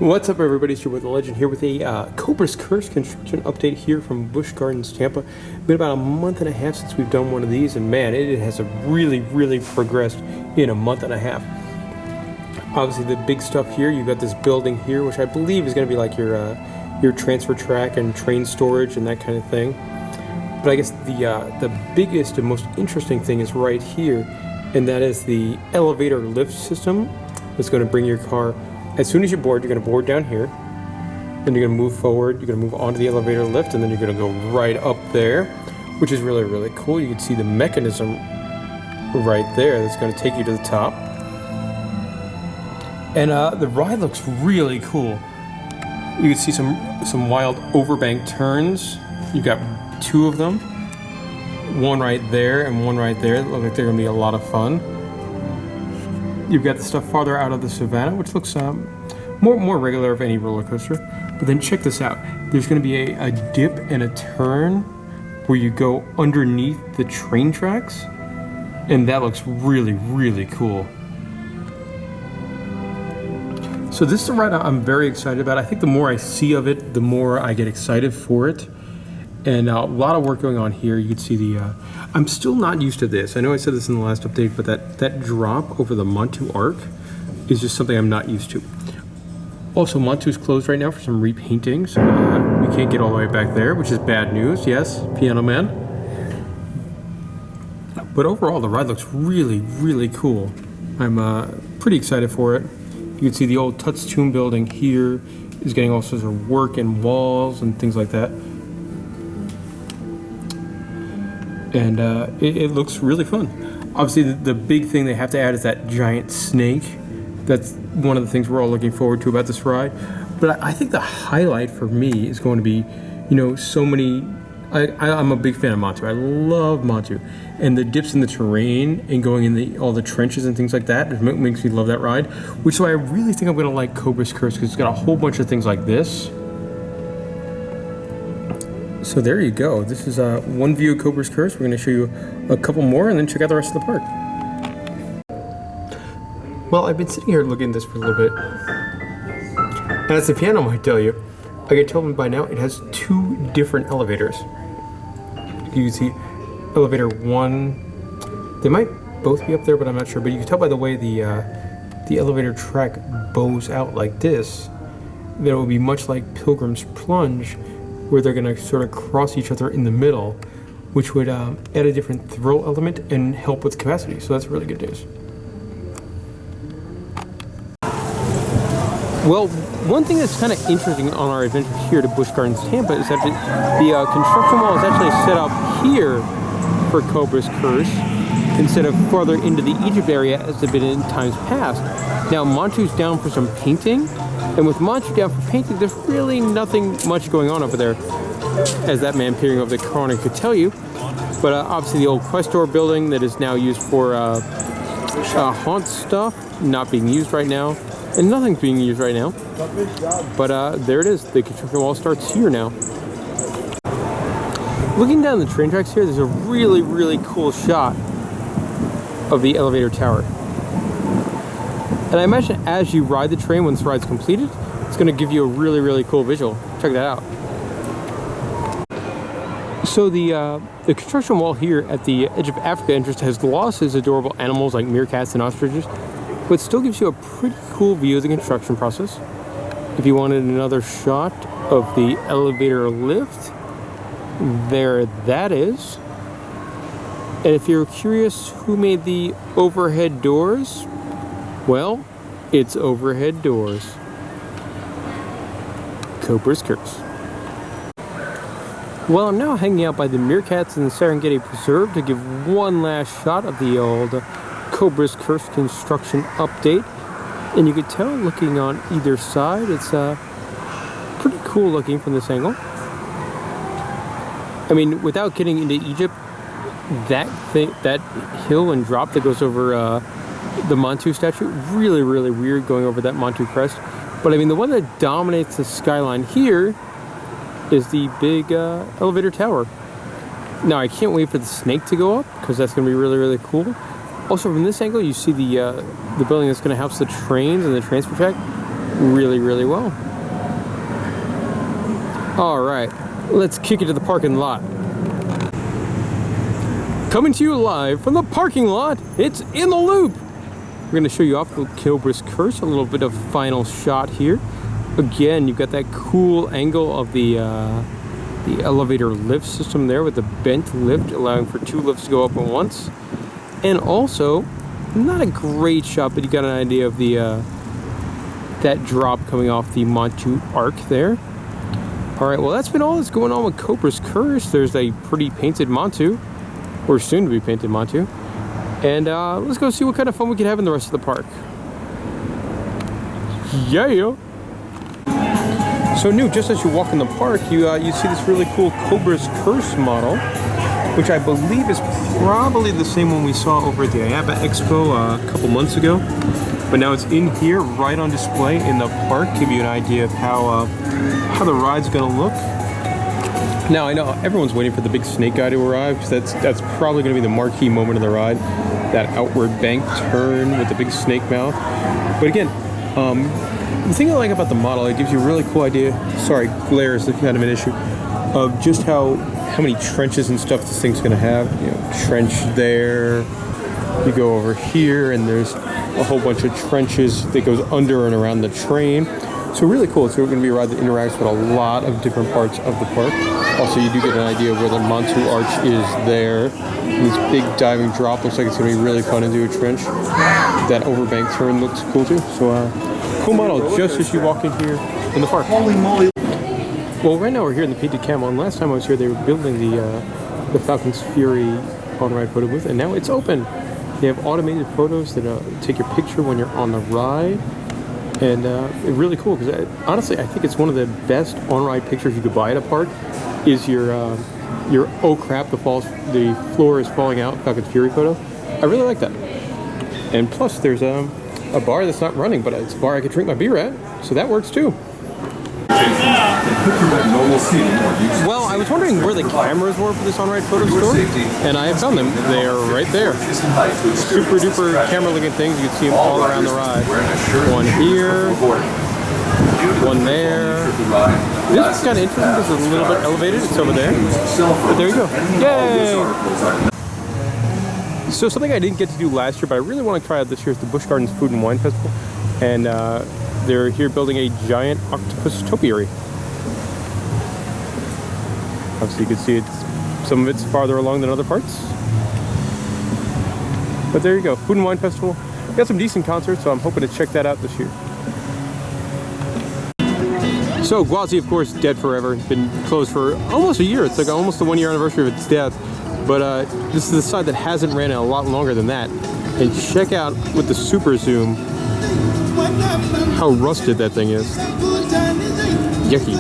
What's up, everybody? It's your boy The Legend here with a Cobra's Curse construction update here from Busch Gardens Tampa. Been about a month and a half since we've done one of these, and man, it has really progressed in a month and a half. Obviously, the big stuff here, you've got this building here, which I believe is going to be like your transfer track and train storage and that kind of thing. But I guess the biggest and most interesting thing is right here, and that is the elevator lift system that's going to bring your car. As soon as you board, you're going to board down here, then you're going to move forward, you're going to move onto the elevator lift, and then you're going to go right up there, which is really cool. You can see the mechanism right there that's going to take you to the top. And the ride looks really cool. You can see some wild overbank turns. You've got two of them, one right there and one right there. They look like they're going to be a lot of fun. You've got the stuff farther out of the savannah, which looks more regular of any roller coaster. But then check this out. There's going to be a dip and a turn where you go underneath the train tracks, and that looks really cool. So this is a ride I'm very excited about. I think the more I see of it, the more I get excited for it. And a lot of work going on here. You can see the, I'm still not used to this. I know I said this in the last update, but that drop over the Montu arc is just something I'm not used to. Also, Montu's closed right now for some repainting, so we can't get all the way back there, which is bad news. Yes, Piano Man. But overall, the ride looks really cool. I'm pretty excited for it. You can see the old Tuts Tomb building here is getting all sorts of work and walls and things like that. And it looks really fun. Obviously, the big thing they have to add is that giant snake. That's one of the things we're all looking forward to about this ride. But I think the highlight for me is going to be, you know, so many. I'm a big fan of Montu. I love Montu, and the dips in the terrain and going in all the trenches and things like that. It makes me love that ride. Which is why I really think I'm going to like Cobra's Curse, because it's got a whole bunch of things like this. So there you go. This is one view of Cobra's Curse. We're going to show you a couple more and then check out the rest of the park. Well, I've been sitting here looking at this for a little bit. And as the piano might tell you, I can tell by now it has two different elevators. You can see elevator 1. They might both be up there, but I'm not sure. But you can tell by the way the elevator track bows out like this, that it will be much like Pilgrim's Plunge, where they're going to sort of cross each other in the middle, which would add a different thrill element and help with capacity. So that's really good news. Well, one thing that's kind of interesting on our adventure here to Busch Gardens Tampa is that the construction wall is actually set up here for Cobra's Curse instead of farther into the Egypt area as they've been in times past. Now, Montu's down for some painting. And with Montu down for painting, there's really nothing much going on over there, as that man peering over the corner could tell you. But obviously the old Questor building that is now used for haunt stuff, not being used right now. And nothing's being used right now. But there it is. The construction wall starts here now. Looking down the train tracks here, there's a really cool shot of the elevator tower. And I imagine as you ride the train, once the ride's completed, it's going to give you a really cool visual. Check that out. So the construction wall here at the Edge of Africa entrance has lost its adorable animals like meerkats and ostriches, but still gives you a pretty cool view of the construction process. If you wanted another shot of the elevator lift, there that is. And if you're curious who made the overhead doors, well, it's overhead doors. Cobra's Curse. Well, I'm now hanging out by the meerkats in the Serengeti Preserve to give one last shot of the old Cobra's Curse construction update. And you can tell looking on either side, it's pretty cool looking from this angle. I mean, without getting into Egypt, that hill and drop that goes over the Montu statue, really weird going over that Montu crest. But I mean, the one that dominates the skyline here is the big elevator tower. Now I can't wait for the snake to go up, because that's going to be really cool. Also, from this angle, you see the building that's going to house the trains and the transfer track. really, really well. All right, let's kick it to the parking lot. Coming to you live from the parking lot, it's In the Loop. We're going to show you off the Cobra's Curse, a little bit of final shot here. Again, you've got that cool angle of the elevator lift system there with the bent lift, allowing for 2 lifts to go up at once. And also, not a great shot, but you got an idea of the that drop coming off the Montu arc there. All right, well, that's been all that's going on with Cobra's Curse. There's a pretty painted Montu, or soon to be painted Montu. And let's go see what kind of fun we can have in the rest of the park. Yeah. So new, just as you walk in the park, you see this really cool Cobra's Curse model, which I believe is probably the same one we saw over at the IAPA Expo a couple months ago. But now it's in here, right on display in the park, give you an idea of how the ride's gonna look. Now I know everyone's waiting for the big snake guy to arrive, because that's probably gonna be the marquee moment of the ride, that outward bank turn with the big snake mouth. But again, the thing I like about the model, it gives you a really cool idea, sorry, glare is kind of an issue, of just how many trenches and stuff this thing's gonna have. You know, trench there, you go over here, and there's a whole bunch of trenches that goes under and around the train. So really cool. It's going to be a ride that interacts with a lot of different parts of the park. Also, you do get an idea of where the Montu Arch is there. And this big diving drop looks like it's going to be really fun to do a trench. That overbank turn looks cool too. So cool model just as you walk in here in the park. Holy moly. Well, right now we're here in the Painted Camel, and last time I was here they were building the Falcon's Fury on-ride photo booth, and now it's open. They have automated photos that take your picture when you're on the ride. And it's really cool, because honestly, I think it's one of the best on-ride pictures you could buy at a park, is your oh crap, the floor is falling out Falcon's Fury photo. I really like that. And plus, there's a bar that's not running, but it's a bar I could drink my beer at, so that works too. Well, I was wondering where the cameras were for this on-ride photo store, and I have found them. They are right there. Super duper camera-looking things. You can see them all around the ride. One here, one there. This is kind of interesting because it's a little bit elevated. It's over there. But there you go. Yay! So something I didn't get to do last year, but I really want to try out this year is the Busch Gardens Food and Wine Festival. And they're here building a giant octopus topiary. Obviously you can see some of it's farther along than other parts. But there you go, Food and Wine Festival. Got some decent concerts, so I'm hoping to check that out this year. So Gwazi, of course, dead forever. Been closed for almost a year. It's like almost the 1-year anniversary of its death. But this is the side that hasn't ran a lot longer than that. And check out with the super zoom how rusted that thing is. Yucky.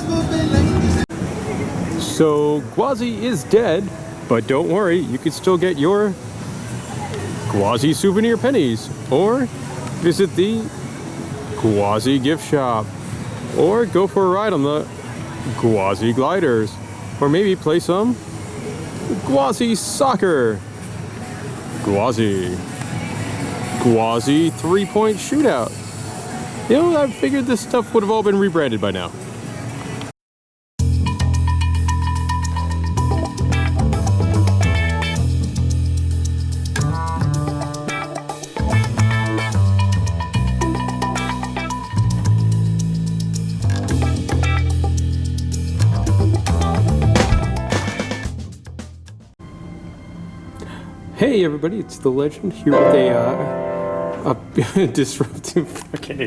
So Gwazi is dead, but don't worry, you can still get your Gwazi souvenir pennies, or visit the Gwazi gift shop, or go for a ride on the Gwazi gliders, or maybe play some Gwazi soccer. Gwazi 3-point shootout. You know, I figured this stuff would have all been rebranded by now. Hey everybody, it's the Legend here with a disruptive fucking